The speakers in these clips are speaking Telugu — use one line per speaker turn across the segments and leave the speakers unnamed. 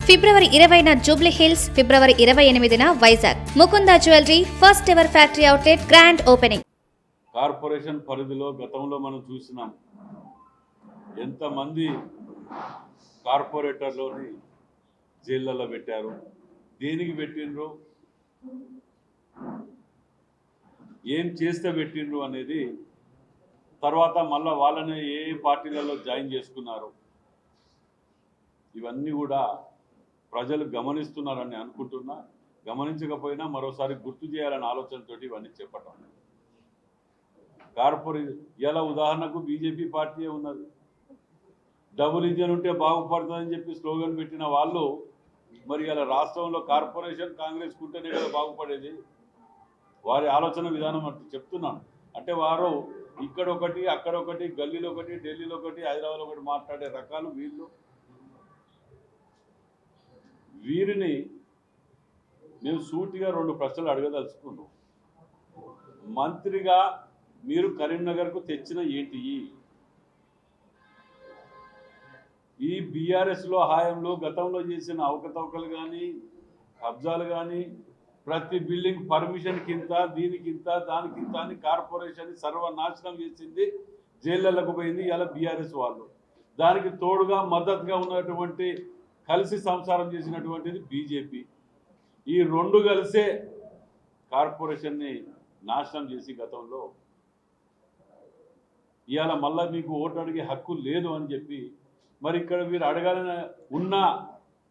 ఫిబ్రవరి 20న జూబ్లీ హిల్స్, ఫిబ్రవరి 28న Vizag. Mukunda jewellery first ever factory outlet grand opening.
Corporation పరిధిలో గతంలో మనం చూసినాం ఎంతమంది కార్పొరేటర్లోని జైళ్ళల్లో పెట్టారు, దేనికి పెట్టిండ్రు, ఏం చేస్తే పెట్టిండ్రు అనేది తర్వాత మళ్ళీ వాళ్ళని ఏ పార్టీలలో జాయిన్ చేసుకున్నారు, ఇవన్నీ కూడా ప్రజలు గమనిస్తున్నారని అనుకుంటున్నా. గమనించకపోయినా మరోసారి గుర్తు చేయాలనే ఆలోచనతోటి ఇవన్నీ చెప్పటం. ఇలా ఉదాహరణకు బీజేపీ పార్టీ ఉన్నది, డబుల్ ఇంజన్ ఉంటే బాగుపడుతుందని చెప్పి స్లోగన్ పెట్టిన వాళ్ళు మరి ఇలా రాష్ట్రంలో కార్పొరేషన్ కాంగ్రెస్ కుంటేనే కదా బాగుపడేది. వారి ఆలోచన విధానం అంటే చెప్తున్నాను. అంటే వారు ఇక్కడ ఒకటి, అక్కడ ఒకటి, గల్లీలో ఒకటి, ఢిల్లీలో ఒకటి, హైదరాబాద్లో ఒకటి మాట్లాడే రకాలు వీళ్ళు. వీరిని మేము సూటిగా 2 ప్రశ్నలు అడగదలుచుకున్నాం. మంత్రిగా మీరు కరీంనగర్కు తెచ్చిన ఏంటి? ఈ బీఆర్ఎస్లో హాయంలో గతంలో చేసిన అవకతవకలు కానీ, కబ్జాలు కానీ, ప్రతి బిల్డింగ్ పర్మిషన్ కింద, దీనికింత దానికింత అని కార్పొరేషన్ సర్వనాశనం చేసింది, జైళ్ళకు పోయింది ఇలా బీఆర్ఎస్ వాళ్ళు. దానికి తోడుగా మద్దతుగా ఉన్నటువంటి కలిసి సంసారం చేసినటువంటిది బీజేపీ. ఈ 2 కలిసే కార్పొరేషన్ని నాశనం చేసి గతంలో ఇవాళ మళ్ళీ మీకు ఓటు అడిగే హక్కు లేదు అని చెప్పి మరి ఇక్కడ మీరు అడగాలని ఉన్నా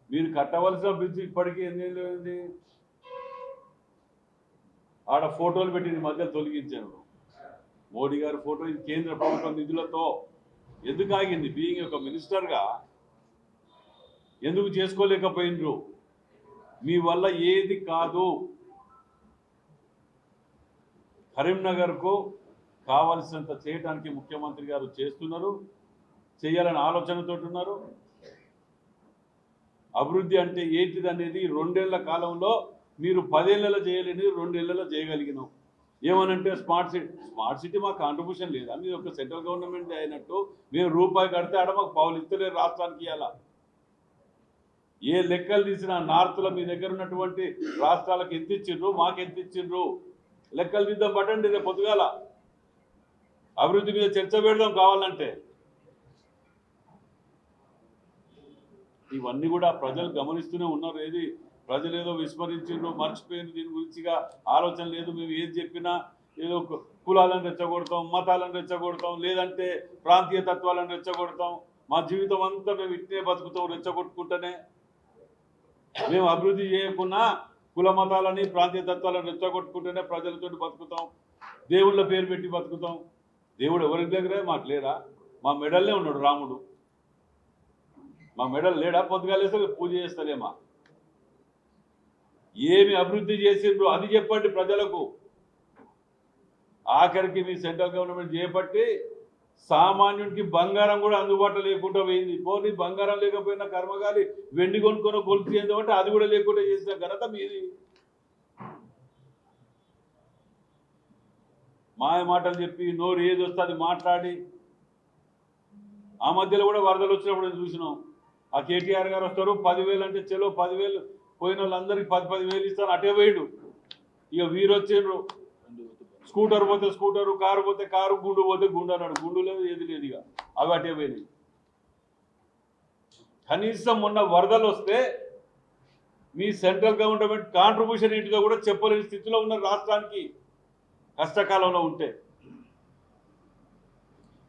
మీరు కట్టవలసిన బ్రిడ్జ్ ఇప్పటికీ ఎన్నేళ్ళు అయింది? ఆడ ఫోటోలు పెట్టి ఈ మధ్య తొలగించాను. మోడీ గారి ఫోటో ఇది కేంద్ర ప్రభుత్వ నిధులతో ఎందుకు ఆగింది? బీయింగ్ ఒక మినిస్టర్గా ఎందుకు చేసుకోలేకపోయినరు? మీ వల్ల ఏది కాదు. కరీంనగర్కు కావలసినంత చేయడానికి ముఖ్యమంత్రి గారు చేస్తున్నారు, చేయాలని ఆలోచనతో ఉన్నారు. అభివృద్ధి అంటే ఏంటిది అనేది 2 ఏళ్ల కాలంలో మీరు 10 ఏళ్ళలో చేయలేని 2 ఏళ్లలో చేయగలిగినాం. ఏమనంటే స్మార్ట్ సిటీ మా కాంట్రిబ్యూషన్ లేదా? మీరు ఒక సెంట్రల్ గవర్నమెంట్ అయినట్టు మేము రూపాయి కడితే ఆడ మాకు పావులు ఇస్తలేరు రాష్ట్రానికి. ఇలా ఏ లెక్కలు తీసినా నార్త్లో మీ దగ్గర ఉన్నటువంటి రాష్ట్రాలకు ఎంత ఇచ్చిండ్రు, మాకు ఎంత ఇచ్చిండ్రు లెక్కలు తీద్దాం. పట్టండి రేపు పొద్దుగాల అభివృద్ధి మీద చర్చ పెడదాం కావాలంటే. ఇవన్నీ కూడా ప్రజలు గమనిస్తూనే ఉన్నారు. ఏది ప్రజలు ఏదో విస్మరించిండ్రు, మర్చిపోయింది, దీని గురించిగా ఆలోచన లేదు. మేము ఏది చెప్పినా ఏదో కులాలను రెచ్చగొడతాం, మతాలను రెచ్చగొడతాం, లేదంటే ప్రాంతీయ తత్వాలను రెచ్చగొడతాం. మా జీవితం అంతా మేము ఇట్నే బతుకుతాం రెచ్చగొట్టుకుంటేనే. మేము అభివృద్ధి చేయకున్నా కుల మతాలని, ప్రాంతీయ తత్వాలను రెచ్చగొట్టుకుంటేనే ప్రజలతో బతుకుతాం. దేవుళ్ళ పేరు పెట్టి బతుకుతాం. దేవుడు ఎవరి దగ్గరే మాకు లేరా? మా మెడల్నే ఉన్నాడు రాముడు. మా మెడల్ లేడా? పొద్దుగాలేస్తే పూజ చేస్తలేమా? ఏమి అభివృద్ధి చేసిండ్రు అది చెప్పండి ప్రజలకు. ఆఖరికి మీ సెంట్రల్ గవర్నమెంట్ చేపట్టి సామాన్యుడికి బంగారం కూడా అందుబాటులో లేకుండా పోయింది. పోనీ బంగారం లేకపోయినా కర్మగాలి వెండి కొనుక్కొని గొలుసు చేద్దామంటే అది కూడా లేకుండా చేసిన ఘనత మీది. మాయ మాటలు చెప్పి నోరు ఏది వస్తే అది మాట్లాడి ఆ మధ్యలో కూడా వరదలు వచ్చినప్పుడు చూసినాం. ఆ కేటీఆర్ గారు వస్తారు 10,000 అంటే చెలో 10,000 పోయిన వాళ్ళందరికీ 10,000 ఇస్తాను అటే పోయాడు. ఇక వీరు వచ్చిండ్రు, స్కూటర్ పోతే స్కూటరు, కారు పోతే కారు, గుండు పోతే గుండు అన్నాడు. గుండు లేదు ఏది లేదు, ఇక అవి అటే పోయినాయి. కనీసం మొన్న వరదలు వస్తే మీ సెంట్రల్ గవర్నమెంట్ కాంట్రిబ్యూషన్ ఏంటిదో కూడా చెప్పలేని స్థితిలో ఉన్న రాష్ట్రానికి కష్టకాలంలో ఉంటే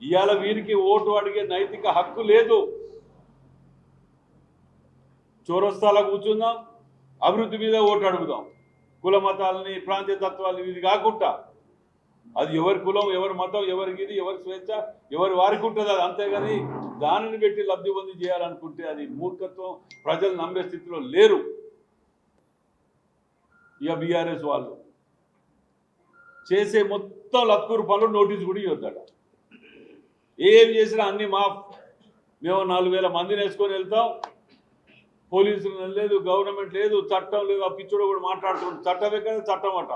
ఇవాళ వీరికి ఓటు అడిగే నైతిక హక్కు లేదు. చౌరస్తాలో కూర్చుందాం, అభివృద్ధి మీద ఓటు అడుగుదాం. కుల మతాలని, ప్రాంతీయ తత్వాలని ఇది కాకుండా అది ఎవరి కులం, ఎవరి మతం, ఎవరికి ఇది, ఎవరి స్వేచ్ఛ, ఎవరి వారికి ఉంటుంది. అది అంతేగాని దానిని పెట్టి లబ్ధి పొంది చేయాలనుకుంటే అది మూర్ఖత్వం. ప్రజలు నమ్మే స్థితిలో లేరు. ఇక బీఆర్ఎస్ వాళ్ళు చేసే మొత్తం లక్కూరు పనులు నోటీసు కూడా ఇవ్వద్దట. ఏం చేసినా అన్ని మేము 4,000 మందిని వేసుకొని వెళ్తాం, పోలీసులు లేదు, గవర్నమెంట్ లేదు, చట్టం లేదు. ఆ పిచ్చుడు కూడా మాట్లాడుతున్నాడు. చట్టం ఎక్కడ? చట్టం అట.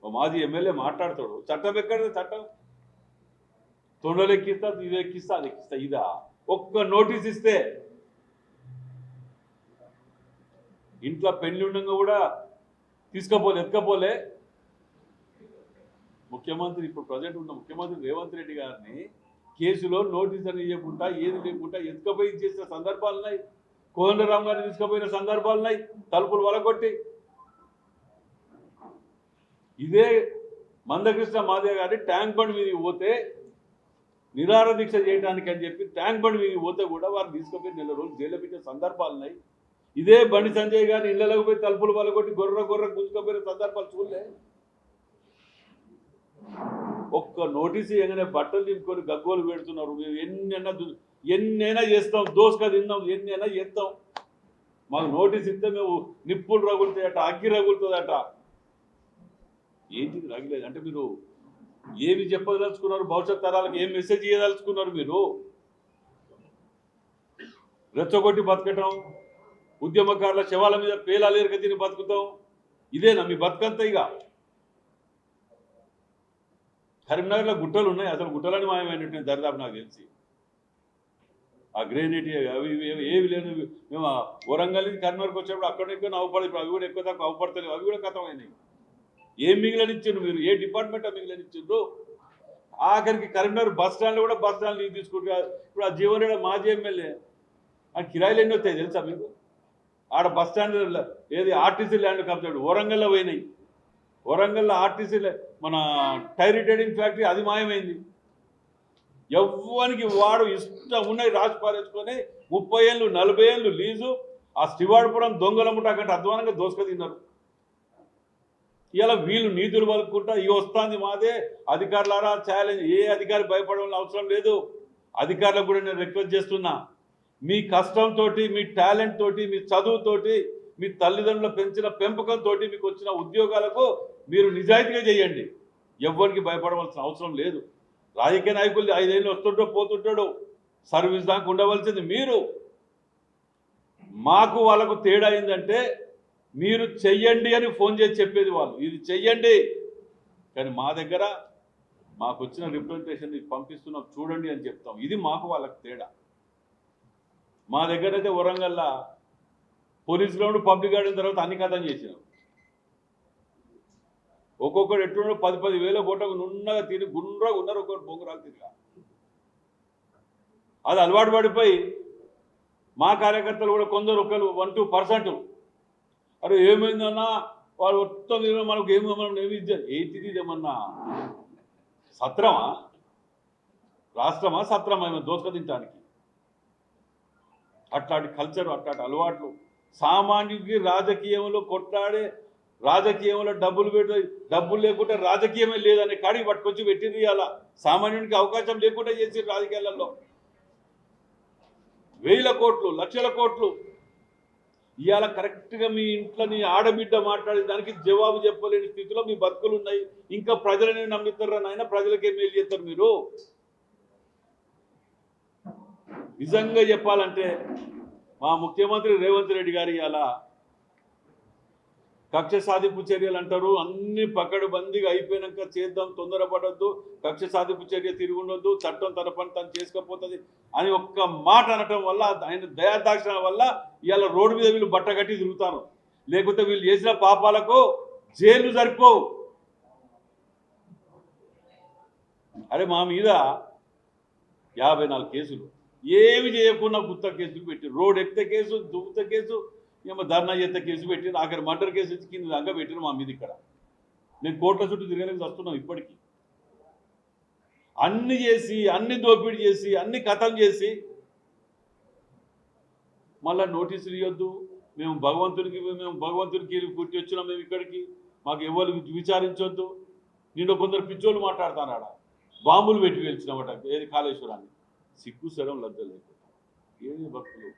మాజీ ఎమ్మెల్యే మాట్లాడతాడు, చట్టం ఎక్కడ? చట్టం తొండలు ఎక్కిస్తా, ఇది ఎక్కిస్తా, అది ఎక్కిస్తా. ఇదా ఒక్క నోటీస్ ఇస్తే ఇంట్లో పెళ్లి ఉండగా కూడా ఎత్తుకపోలే. ముఖ్యమంత్రి ఇప్పుడు ప్రజెంట్ ఉన్న ముఖ్యమంత్రి రేవంత్ రెడ్డి గారిని కేసులో నోటీస్ అని ఇవ్వకుండా ఏది లేకుండా ఎత్తుకపోయి చేసిన సందర్భాలు ఉన్నాయి. కోదండరాం గారిని తీసుకుపోయిన సందర్భాలు ఉన్నాయి, తలుపులు వలగొట్టి. ఇదే మందకృష్ణ మాదిగ గారి ట్యాంక్ బండ్ మీదకి పోతే నిరాహార దీక్ష చేయడానికి అని చెప్పి ట్యాంక్ బండ్ మీదకి పోతే కూడా వారిని తీసుకుపోయి 4 రోజులు జైలు పెట్టిన సందర్భాలు ఉన్నాయి. ఇదే బండి సంజయ్ గారిని ఇళ్లలోకి పోయి తలుపులు వలగొట్టి గొర్రె గుంజుకపోయిన సందర్భాలు చూడలే. ఒక్క నోటీసు ఏమైనా బట్టలు దింపుకొని గగ్గోలు పెడుతున్నారు. మేము ఎన్నైనా చేస్తాం, దోసుక తిన్నాం, ఎన్నైనా చేస్తాం. మాకు నోటీస్ ఇస్తే మేము నిప్పులు రగులుతాయట, అగ్గి రగులుతుందట. ఏంటిది రగిలేదు అంటే మీరు ఏమి చెప్పదలుచుకున్నారు? భవిష్యత్ తరాలకు ఏం మెసేజ్ ఇవ్వదలుచుకున్నారు? మీరు రెచ్చగొట్టి బతకటం, ఉద్యమకారుల శవాల మీద పేలాలేరుక తిని బతుకుతాం, ఇదేనా మీ బతుకంతా? ఇక కరీంనగర్లో గుట్టలు ఉన్నాయి, అసలు గుట్టలని మాయమైనట్టు దరిదాపు నాకు తెలిసి. ఆ గ్రేనైట్ అవి ఏవి లేదు. మేము వరంగల్ నుంచి కరీంనగర్కి వచ్చినప్పుడు అక్కడ ఎక్కువ నవ్వుపడదు, ఇప్పుడు అవి కూడా ఎక్కువ తక్కువ అవ్వపడతలేవు, అవి కూడా కథమైనాయి. ఏం మిగిలనిచ్చిండ్రు మీరు? ఏ డిపార్ట్మెంట్ మిగిలనిచ్చిండ్రు? ఆఖరికి కరీంనగర్ బస్ స్టాండ్లో కూడా బస్ స్టాండ్ లీవ్ తీసుకుంటారు. ఇప్పుడు ఆ జీవన్ రెడ్డి మాజీ ఎమ్మెల్యే, ఆ కిరాయిలు ఎన్ని వస్తాయి తెలుసా మీకు? ఆడ బస్ స్టాండ్ ఏది ఆర్టీసీ ల్యాండ్ కబ్జాడు వరంగల్లో పోయినాయి. వరంగల్లో ఆర్టీసీ మన టైర్ రిటైడింగ్ ఫ్యాక్టరీ అది మాయమైంది. ఎవ్వనికి వాడు ఇష్టం ఉన్నాయి రాసి పారేసుకొని 30 ఏళ్ళు 40 ఏళ్ళు లీజు. ఆ శ్రీవాడపురం దొంగల ముఠా కంటే అధ్వానంగా దోసుక తిన్నారు. ఇలా వీళ్ళు నీతులు పలుకుంటా ఇవి వస్తుంది మాదే అధికారులారా ఛాలెంజ్. ఏ అధికారి భయపడాల్సిన అవసరం లేదు. అధికారులకు కూడా నేను రిక్వెస్ట్ చేస్తున్నా, మీ కష్టంతో, మీ టాలెంట్ తోటి, మీ చదువుతోటి, మీ తల్లిదండ్రుల పెంచిన పెంపకంతో మీకు వచ్చిన ఉద్యోగాలకు మీరు నిజాయితీగా చేయండి. ఎవ్వరికి భయపడవలసిన అవసరం లేదు. రాజకీయ నాయకులు 5 ఏళ్ళు వస్తుంటో పోతుంటాడు, సర్వీస్ దాకా ఉండవలసింది మీరు. మాకు వాళ్ళకు తేడా ఏంటంటే మీరు చెయ్యండి అని ఫోన్ చేసి చెప్పేది వాళ్ళు, ఇది చెయ్యండి. కానీ మా దగ్గర మాకు వచ్చిన రిప్రజెంటేషన్ పంపిస్తున్నాం చూడండి అని చెప్తాం. ఇది మాకు వాళ్ళకి తేడా. మా దగ్గర అయితే వరంగల్లా పోలీస్ గ్రౌండ్ పబ్లిక్ గార్డెన్ తర్వాత అన్ని కథం చేసినాం. ఒక్కొక్కడు ఎట్లున్నాడు 10-10 వేల కోటకు నున్నగా తిరిగి గుండ్రగా ఉన్నారు, ఒక్కొక్కటి బొంగురాలు తిరిగా. అది అలవాటు పడిపోయి మా కార్యకర్తలు కూడా కొందరు 1-2% అరే ఏమైందన్నా వాళ్ళు మొత్తం మనకు ఏమి ఇచ్చారు. ఏంటిది? ఇదేమన్నా సత్రమా? రాష్ట్రమా? సత్రమా? ఏమో దోసుక తినడానికి. అట్లాంటి కల్చర్, అట్లాంటి అలవాట్లు సామాన్యుడికి రాజకీయంలో కొట్లాడే, రాజకీయంలో డబ్బులు లేకుండా రాజకీయమే లేదనే కాడికి పట్టుకొచ్చి పెట్టింది. అలా సామాన్యునికి అవకాశం లేకుండా చేసి రాజకీయాలలో 1000 కోట్లు 1,00,000 కోట్లు. ఇవాళ కరెక్ట్గా మీ ఇంట్లో నీ ఆడబిడ్డ మాట్లాడే దానికి జవాబు చెప్పలేని స్థితిలో మీ బతుకులు ఉన్నాయి. ఇంకా ప్రజలని నమ్మిస్తారా నాయన? ప్రజలకే మేలు చేస్తారు మీరు. నిజంగా చెప్పాలంటే మా ముఖ్యమంత్రి రేవంత్ రెడ్డి గారు ఇలా కక్ష సాధింపు చర్యలు అంటారు. అన్ని పకడ్బందీగా అయిపోయినాక చేద్దాం, తొందరపడొద్దు, కక్ష సాధింపు చర్య తిరుగుండొద్దు, చట్టం తన పని తను చేసుకపోతుంది అని ఒక్క మాట అనటం వల్ల, ఆయన దయాదాక్షణ వల్ల ఇవాళ రోడ్డు మీద వీళ్ళు బట్ట కట్టి తిరుగుతారు. లేకపోతే వీళ్ళు చేసిన పాపాలకు జైలు సరిపోవు. అరే మా మీద 54 కేసులు, ఏమి చేయకుండా గుత్త కేసులు పెట్టి, రోడ్ ఎక్కితే కేసు, దువ్వుత కేసు, ఏమో ధర్నా చేత కేసు పెట్టి, ఆఖరి మర్డర్ కేసు ఇచ్చి కింద దాకా పెట్టిన మా మీద. ఇక్కడ నేను కోట్ల చుట్టూ తిరగలేక వస్తున్నాం ఇప్పటికీ. అన్ని చేసి, అన్ని దోపిడీ చేసి, అన్ని కథం చేసి మళ్ళీ నోటీసులు ఇవ్వద్దు, మేము భగవంతునికి పుట్టి వచ్చినాం, మేము ఇక్కడికి, మాకు ఎవరు విచారించొద్దు. నేను కొందరు పిచ్చోళ్ళు మాట్లాడతాను. ఆడ బాంబులు పెట్టి వెళ్చినామట ఏది కాళేశ్వరాన్ని. సిగ్గు సరం లజ్జ లేకపోతే ఏది భక్తులు.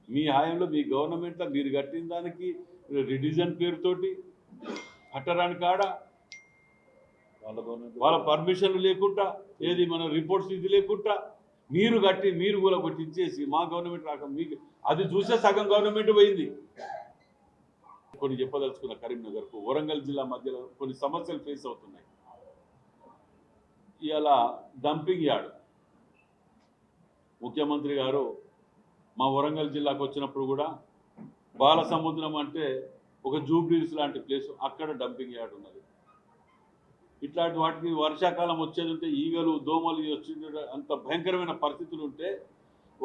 మీ హాయంలో మీ గవర్నమెంట్లో మీరు కట్టిన దానికి రిడిజన్ పేరుతోటి కట్టరాని కాడ వాళ్ళ పర్మిషన్లు లేకుండా, ఏది మన రిపోర్ట్స్ ఇది లేకుండా మీరు కట్టి మీరు కూడా కొట్టి ఇచ్చేసి మా గవర్నమెంట్ రాక మీకు అది చూసే సగం గవర్నమెంట్ పోయింది. కొన్ని చెప్పదలుచుకున్న కరీంనగర్కు వరంగల్ జిల్లా మధ్యలో కొన్ని సమస్యలు ఫేస్ అవుతున్నాయి. ఇవాళ డంపింగ్ యార్డ్ ముఖ్యమంత్రి గారు మా వరంగల్ జిల్లాకు వచ్చినప్పుడు కూడా బాలసముద్రం అంటే ఒక జూబ్లీస్ లాంటి ప్లేస్, అక్కడ డంపింగ్ యార్డ్ ఉన్నది. ఇట్లాంటి వాటికి వర్షాకాలం వచ్చేది ఉంటే ఈగలు దోమలు వచ్చి అంత భయంకరమైన పరిస్థితులు ఉంటే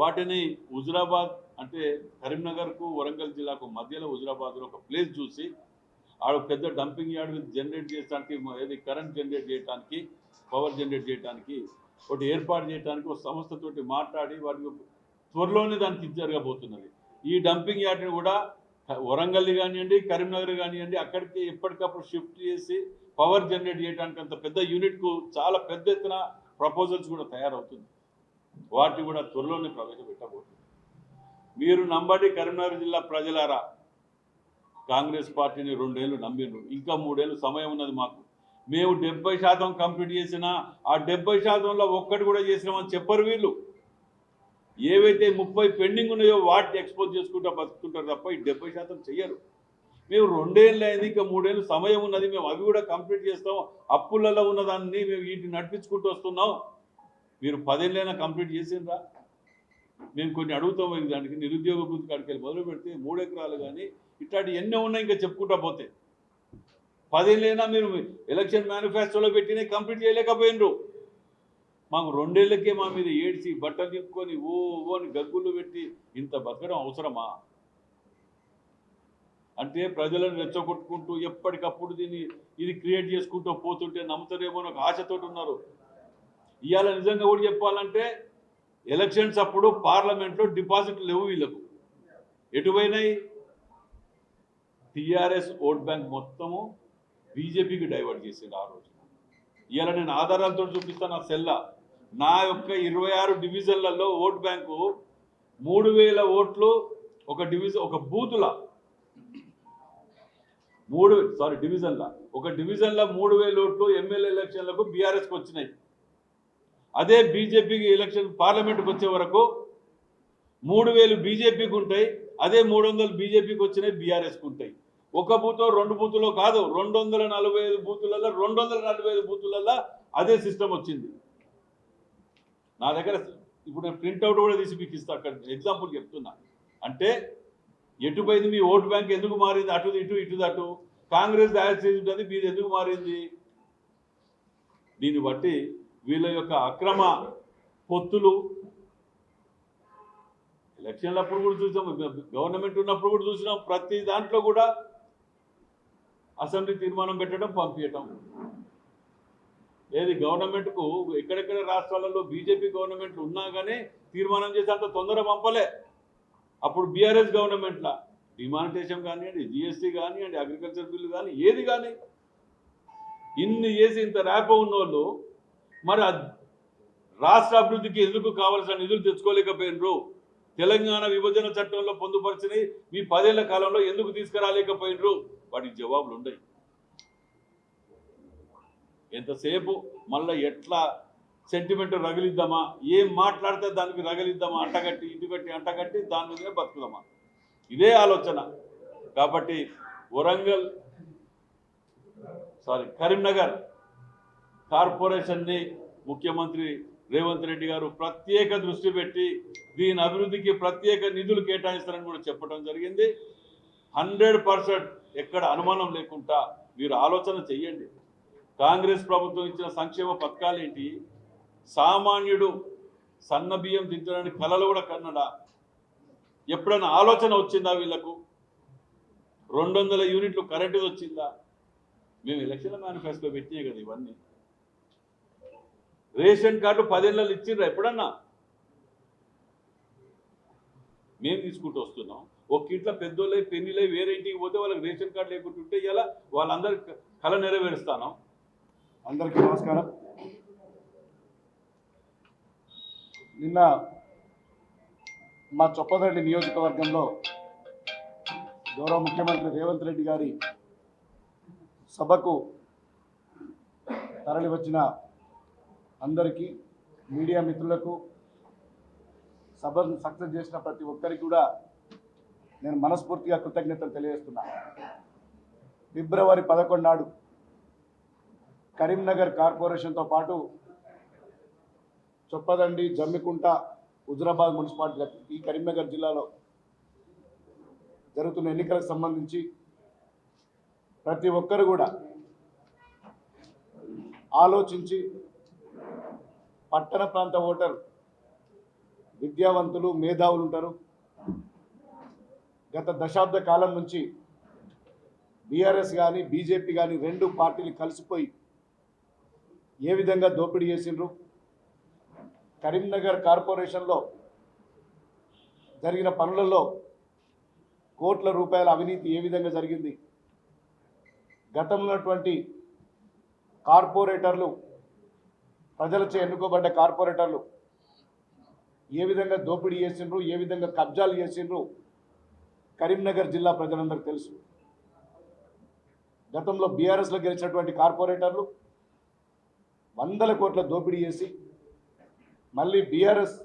వాటిని హుజురాబాద్ అంటే కరీంనగర్కు వరంగల్ జిల్లాకు మధ్యలో హుజురాబాద్లో ఒక ప్లేస్ చూసి ఆడ పెద్ద డంపింగ్ యార్డ్ జనరేట్ చేయడానికి, ఏది కరెంట్ జనరేట్ చేయడానికి, పవర్ జనరేట్ చేయడానికి ఒకటి ఏర్పాటు చేయడానికి ఒక సంస్థతోటి మాట్లాడి వాటికి త్వరలోనే దానికి జరగబోతున్నది. ఈ డంపింగ్ యార్డ్ని కూడా వరంగల్ కానివ్వండి, కరీంనగర్ కానివ్వండి, అక్కడికి ఎప్పటికప్పుడు షిఫ్ట్ చేసి పవర్ జనరేట్ చేయడానికి అంత పెద్ద యూనిట్కు చాలా పెద్ద ఎత్తున ప్రపోజల్స్ కూడా తయారవుతుంది. వాటిని కూడా త్వరలోనే ప్రవేశపెట్టబోతుంది. మీరు నమ్మండి కరీంనగర్ జిల్లా ప్రజలారా, కాంగ్రెస్ పార్టీని 2 ఏళ్ళు నమ్మిండ్రు, ఇంకా 3 ఏళ్ళు సమయం ఉన్నది మాకు. మేము 70% కంప్లీట్ చేసినా ఆ 70%లో ఒక్కటి కూడా చేసినామని చెప్పరు వీళ్ళు. ఏవైతే 30 పెండింగ్ ఉన్నాయో వాటిని ఎక్స్పోజ్ చేసుకుంటూ బతుకుంటారు తప్ప ఈ 70% చెయ్యరు. మేము 2 ఏళ్ళు అయింది, ఇంకా 3 ఏళ్ళు సమయం ఉన్నది, మేము అవి కూడా కంప్లీట్ చేస్తాం. అప్పులలో ఉన్నదాన్ని మేము వీటిని నడిపించుకుంటూ వస్తున్నాం. మీరు 10 ఏళ్ళైనా కంప్లీట్ చేసిండ్రా? మేము కొన్ని అడుగుతాం. దానికి నిరుద్యోగ వృత్తి కాడికి వెళ్ళి మొదలు పెడితే 3 ఎకరాలు కానీ ఇట్లాంటి ఎన్నో ఉన్నాయి, ఇంకా చెప్పుకుంటా పోతే 10 ఏళ్ళైనా మీరు ఎలక్షన్ మేనిఫెస్టోలో పెట్టినే కంప్లీట్ చేయలేకపోయినరు. మాకు 2 ఏళ్ళకే మా మీద ఏడ్చి బట్టలు చెప్పుకొని ఓ అని గగ్గులు పెట్టి ఇంత బతకడం అవసరమా? అంటే ప్రజలను రెచ్చగొట్టుకుంటూ ఎప్పటికప్పుడు ఇది క్రియేట్ చేసుకుంటూ పోతుంటే నమ్ముతారేమో ఒక ఆశతోటి ఉన్నారు. ఇవాళ నిజంగా కూడా చెప్పాలంటే ఎలక్షన్స్ అప్పుడు పార్లమెంట్లో డిపాజిట్లు లేవు వీళ్ళకు. ఎటువైనాయి? టీఆర్ఎస్ ఓట్ బ్యాంక్ మొత్తము బీజేపీకి డైవర్ట్ చేసింది ఆ రోజు. ఇవాళ నేను ఆధారాలతో చూపిస్తాను. ఆ సెల్ల నా యొక్క 26 డివిజన్లలో ఓట్ బ్యాంకు 3000 ఓట్లు ఒక డివిజన్, ఒక బూతుల డివిజన్ల 3000 ఓట్లు ఎమ్మెల్యే ఎలక్షన్లకు బీఆర్ఎస్కి వచ్చినాయి. అదే బీజేపీకి ఎలక్షన్ పార్లమెంట్కి వచ్చే వరకు 3000 బీజేపీకి ఉంటాయి, అదే 300 బీజేపీకి వచ్చినాయి, బీఆర్ఎస్కి ఉంటాయి. ఒక బూతో 2 బూతులో కాదు, 245 బూతులలో 245 బూతులలో అదే సిస్టమ్ వచ్చింది. నా దగ్గర ఇప్పుడు నేను ప్రింట్అవుట్ కూడా తీసి మీకు ఇస్తా, అక్కడ ఎగ్జాంపుల్ చెప్తున్నా. అంటే ఎటుపోయింది మీ ఓటు బ్యాంక్? ఎందుకు మారింది? అటు ఇటు కాంగ్రెస్ ఉంటుంది, మీది ఎందుకు మారింది? దీన్ని బట్టి వీళ్ళ యొక్క అక్రమ పొత్తులు ఎలక్షన్లప్పుడు కూడా చూసాం, గవర్నమెంట్ ఉన్నప్పుడు కూడా చూసినాం. ప్రతి దాంట్లో కూడా అసెంబ్లీ తీర్మానం పెట్టడం, పంపించటం. ఏది గవర్నమెంట్కు ఎక్కడెక్కడ రాష్ట్రాలలో బీజేపీ గవర్నమెంట్లు ఉన్నా కానీ తీర్మానం చేసి అంత తొందర పంపలే. అప్పుడు బీఆర్ఎస్ గవర్నమెంట్లా డిమానిటేషన్ కానివ్వండి, జిఎస్టీ కానివ్వండి, అగ్రికల్చర్ బిల్లు కానీ ఏది కానీ ఇన్ని చేసి ఇంత ర్యాపో ఉన్నోళ్ళు మరి రాష్ట్ర అభివృద్ధికి ఎందుకు కావాల్సిన నిధులు తెచ్చుకోలేకపోయినరు? తెలంగాణ విభజన చట్టంలో పొందుపరిచినవి మీ 10 ఏళ్ల కాలంలో ఎందుకు తీసుకురాలేకపోయినరు? వాటికి జవాబులు ఉన్నాయి. ఎంతసేపు మళ్ళీ ఎట్లా సెంటిమెంట్ రగిలిద్దామా, ఏం మాట్లాడితే దానికి రగిలిద్దామా, అంటగట్టి ఇటుగట్టి అంటగట్టి దాని మీదనే బతుకుదామా, ఇదే ఆలోచన. కాబట్టి కరీంనగర్ కార్పొరేషన్ని ముఖ్యమంత్రి రేవంత్ రెడ్డి గారు ప్రత్యేక దృష్టి పెట్టి దీని అభివృద్ధికి ప్రత్యేక నిధులు కేటాయిస్తారని కూడా చెప్పడం జరిగింది. 100% ఎక్కడ అనుమానం లేకుండా మీరు ఆలోచన చెయ్యండి. కాంగ్రెస్ ప్రభుత్వం ఇచ్చిన సంక్షేమ పథకాలు ఏంటి? సామాన్యుడు సన్న బియ్యం తింటాడని కలలు కూడా కన్నడా? ఎప్పుడైనా ఆలోచన వచ్చిందా వీళ్లకు? 200 యూనిట్లు కరెంటు వచ్చిందా? మేము ఎలక్షన్ల మేనిఫెస్టో పెట్టినాయి కదా ఇవన్నీ. రేషన్ కార్డు 10 ఏళ్ళు ఇచ్చిండ్రా ఎప్పుడన్నా? మేము తీసుకుంటూ వస్తున్నాం. ఒక ఇంట్లో పెద్దోళ్ళై పెళ్లిలై వేరే ఇంటికి పోతే వాళ్ళకి రేషన్ కార్డు లేకుంటుంటే ఇలా వాళ్ళందరి కళ నెరవేరుస్తాను.
అందరికీ నమస్కారం. నిన్న మా చొప్పదండి నియోజకవర్గంలో గౌరవ ముఖ్యమంత్రి రేవంత్ రెడ్డి గారి సభకు తరలి వచ్చిన అందరికీ, మీడియా మిత్రులకు, సభను సక్సెస్ చేసిన ప్రతి ఒక్కరికి కూడా నేను మనస్ఫూర్తిగా కృతజ్ఞతలు తెలియజేస్తున్నా. ఫిబ్రవరి 11 నాడు కరీంనగర్ కార్పొరేషన్తో పాటు చొప్పదండి, జమ్మికుంట, హుజురాబాద్ మున్సిపాలిటీ ఈ కరీంనగర్ జిల్లాలో జరుగుతున్న ఎన్నికలకు సంబంధించి ప్రతి ఒక్కరు కూడా ఆలోచించి పట్టణ ప్రాంత ఓటర్ విద్యావంతులు మేధావులు ఉంటారు. గత దశాబ్ద కాలం నుంచి బీఆర్ఎస్ కానీ బీజేపీ కానీ రెండు పార్టీలు కలిసిపోయి ఏ విధంగా దోపిడీ చేసిండ్రు, కరీంనగర్ కార్పొరేషన్లో జరిగిన పనులలో కోట్ల రూపాయల అవినీతి ఏ విధంగా జరిగింది, గతంలో ఉన్నటువంటి కార్పొరేటర్లు ప్రజలచే ఎన్నుకోబడ్డ కార్పొరేటర్లు ఏ విధంగా దోపిడీ చేసిండ్రు, ఏ విధంగా కబ్జాలు చేసిండ్రు కరీంనగర్ జిల్లా ప్రజలందరికీ తెలుసు. గతంలో బీఆర్ఎస్లో గెలిచినటువంటి కార్పొరేటర్లు వందల కోట్ల దోపిడీ చేసి మళ్ళీ బీఆర్ఎస్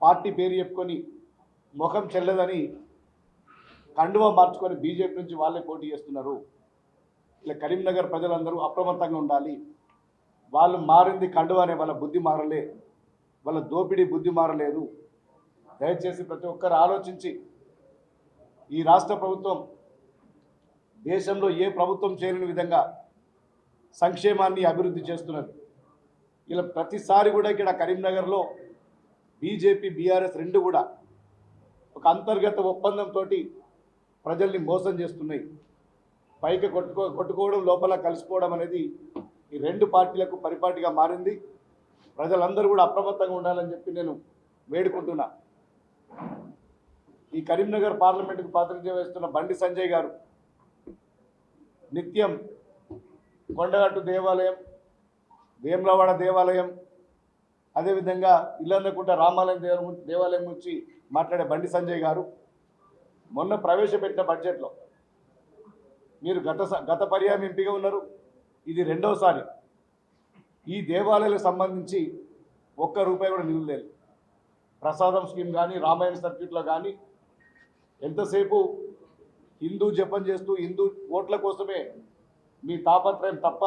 పార్టీ పేరు చెప్పుకొని ముఖం చెల్లదని కండువా మార్చుకొని బీజేపీ నుంచి వాళ్ళే పోటీ చేస్తున్నారు. ఇలా కరీంనగర్ ప్రజలందరూ అప్రమత్తంగా ఉండాలి. వాళ్ళు మారింది కండువానే, వాళ్ళ బుద్ధి మారలే, వాళ్ళ దోపిడీ బుద్ధి మారలేదు. దయచేసి ప్రతి ఒక్కరు ఆలోచించి ఈ రాష్ట్ర ప్రభుత్వం దేశంలో ఏ ప్రభుత్వం చేయలేని విధంగా సంక్షేమాన్ని అభివృద్ధి చేస్తున్నది. ఇలా ప్రతిసారి కూడా ఇక్కడ కరీంనగర్లో బీజేపీ బీఆర్ఎస్ రెండు కూడా ఒక అంతర్గత ఒప్పందంతో ప్రజల్ని మోసం చేస్తున్నాయి. పైకి కొట్టుకోవడం లోపల కలిసిపోవడం అనేది ఈ రెండు పార్టీలకు పరిపాటిగా మారింది. ప్రజలందరూ కూడా అప్రమత్తంగా ఉండాలని చెప్పి నేను వేడుకుంటున్నా. ఈ కరీంనగర్ పార్లమెంటుకు ప్రాతినిధ్యం వహిస్తున్న బండి సంజయ్ గారు నిత్యం కొండగట్టు దేవాలయం, వేములవాడ దేవాలయం, అదేవిధంగా ఇల్లందకుంట రామాలయం దేవాలయం గురించి మాట్లాడే బండి సంజయ్ గారు మొన్న ప్రవేశపెట్టిన బడ్జెట్లో మీరు గత పర్యాయం ఎంపీగా ఉన్నారు, ఇది రెండవసారి. ఈ దేవాలయాలకు సంబంధించి ఒక్క రూపాయి కూడా నిధులు లేదు. ప్రసాదం స్కీమ్ కానీ రామాయణ సర్క్యూట్లో కానీ ఎంతసేపు హిందూ జపం చేస్తూ హిందూ ఓట్ల కోసమే మీ తాపత్రయం తప్ప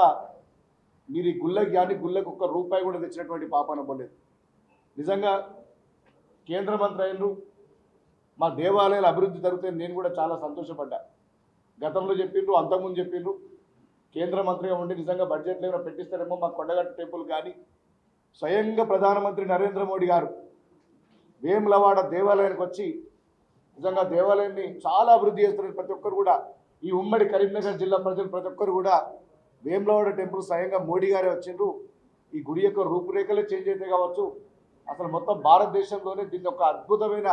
మీరు ఈ గుళ్ళకి కానీ గుళ్ళకు ఒక్క రూపాయి కూడా తెచ్చినటువంటి పాపాన పోలేదు. నిజంగా కేంద్ర మంత్రి అయినరు, మా దేవాలయాల అభివృద్ధి జరిగితే నేను కూడా చాలా సంతోషపడ్డా. గతంలో చెప్పిండ్రు, అంతకుముందు చెప్పిండ్రు, కేంద్ర మంత్రిగా ఉండి నిజంగా బడ్జెట్లో ఏమైనా పెట్టిస్తారేమో మా కొండగట్టు టెంపుల్ కానీ. స్వయంగా ప్రధానమంత్రి నరేంద్ర మోడీ గారు వేములవాడ దేవాలయానికి వచ్చి నిజంగా దేవాలయాన్ని చాలా అభివృద్ధి చేస్తున్నారు. ప్రతి ఒక్కరు కూడా ఈ ఉమ్మడి కరీంనగర్ జిల్లా ప్రజలు ప్రతి ఒక్కరు కూడా వేములవాడ టెంపుల్ స్వయంగా మోడీ గారే వచ్చిండ్రు. ఈ గుడి యొక్క రూపురేఖలే చేంజ్ అయితే కావచ్చు, అసలు మొత్తం భారతదేశంలోనే దీన్ని ఒక అద్భుతమైన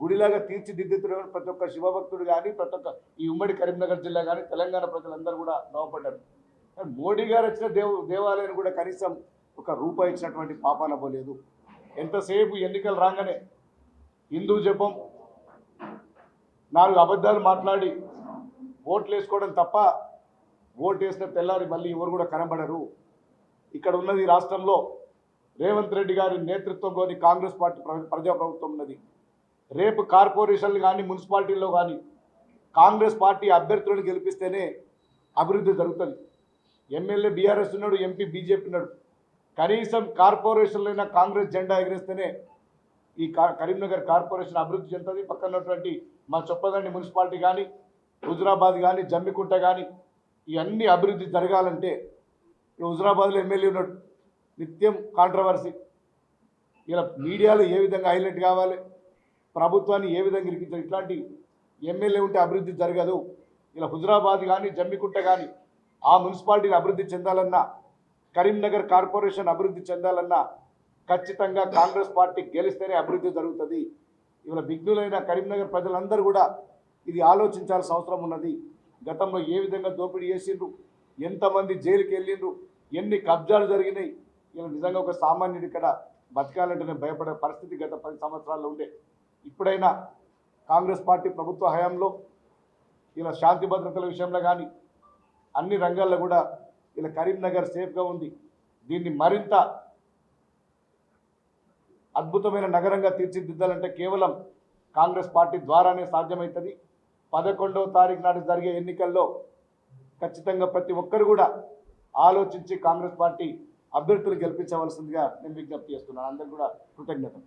గుడిలాగా తీర్చిదిద్దుతున్న ప్రతి ఒక్క శివభక్తుడు కానీ ప్రతి ఒక్క ఈ ఉమ్మడి కరీంనగర్ జిల్లా కానీ తెలంగాణ ప్రజలందరూ కూడా నవ్వపడ్డారు. మోడీ గారు వచ్చిన దేవాలయాన్ని కూడా కనీసం ఒక రూపాయి ఇచ్చినటువంటి పాపాన పోలేదు. ఎంతసేపు ఎన్నికలు రాగానే హిందూ జపం, 4 అబద్ధాలు మాట్లాడి ఓట్లు వేసుకోవడం తప్ప ఓటు వేసిన తెల్లారి మళ్ళీ ఎవరు కూడా కనబడరు. ఇక్కడ ఉన్నది రాష్ట్రంలో రేవంత్ రెడ్డి గారి నేతృత్వంలోని కాంగ్రెస్ పార్టీ ప్రజాప్రభుత్వం ఉన్నది. రేపు కార్పొరేషన్లు కానీ మున్సిపాలిటీల్లో కానీ కాంగ్రెస్ పార్టీ అభ్యర్థులను గెలిపిస్తేనే అభివృద్ధి జరుగుతుంది. ఎమ్మెల్యే బీఆర్ఎస్ ఉన్నాడు, ఎంపీ బీజేపీ ఉన్నాడు. కనీసం కార్పొరేషన్లైనా కాంగ్రెస్ జెండా ఎగిరేస్తేనే ఈ కరీంనగర్ కార్పొరేషన్ అభివృద్ధి చెందుతుంది. పక్కన ఉన్నటువంటి మా చొప్పదండి మున్సిపాలిటీ కానీ, హుజురాబాద్ కానీ, జమ్మికుంట కానీ ఇవన్నీ అభివృద్ధి జరగాలంటే హుజురాబాద్లో ఎమ్మెల్యే ఉన్నాడు, నిత్యం కాంట్రవర్సీ. ఇలా మీడియాలో ఏ విధంగా హైలైట్ కావాలి, ప్రభుత్వాన్ని ఏ విధంగా ఇరికించాలి, ఇట్లాంటి ఎమ్మెల్యే ఉంటే అభివృద్ధి జరగదు. ఇలా హుజురాబాద్ కానీ జమ్మికుంట కానీ ఆ మున్సిపాలిటీని అభివృద్ధి చెందాలన్నా, కరీంనగర్ కార్పొరేషన్ అభివృద్ధి చెందాలన్నా ఖచ్చితంగా కాంగ్రెస్ పార్టీ గెలిస్తేనే అభివృద్ధి జరుగుతుంది. ఇవాళ విఘ్నులైన కరీంనగర్ ప్రజలందరూ కూడా ఇది ఆలోచించాల్సిన అవసరం ఉన్నది. గతంలో ఏ విధంగా దోపిడీ చేసిండ్రు, ఎంతమంది జైలుకి వెళ్ళిండ్రు, ఎన్ని కబ్జాలు జరిగినాయి. ఇలా నిజంగా ఒక సామాన్యుడు ఇక్కడ బతకాలంటేనే భయపడే పరిస్థితి గత 10 సంవత్సరాల్లో ఉండే. ఇప్పుడైనా కాంగ్రెస్ పార్టీ ప్రభుత్వ హయాంలో ఇలా శాంతి భద్రతల విషయంలో కానీ అన్ని రంగాల్లో కూడా ఇలా కరీంనగర్ సేఫ్గా ఉంది. దీన్ని మరింత అద్భుతమైన నగరంగా తీర్చిదిద్దాలంటే కేవలం కాంగ్రెస్ పార్టీ ద్వారానే సాధ్యమవుతుంది. 11వ తారీఖు నాడు జరిగే ఎన్నికల్లో ఖచ్చితంగా ప్రతి ఒక్కరు కూడా ఆలోచించి కాంగ్రెస్ పార్టీ అభ్యర్థులు గెలిపించవలసిందిగా నేను విజ్ఞప్తి చేస్తున్నాను. అందరికీ కూడా కృతజ్ఞతలు.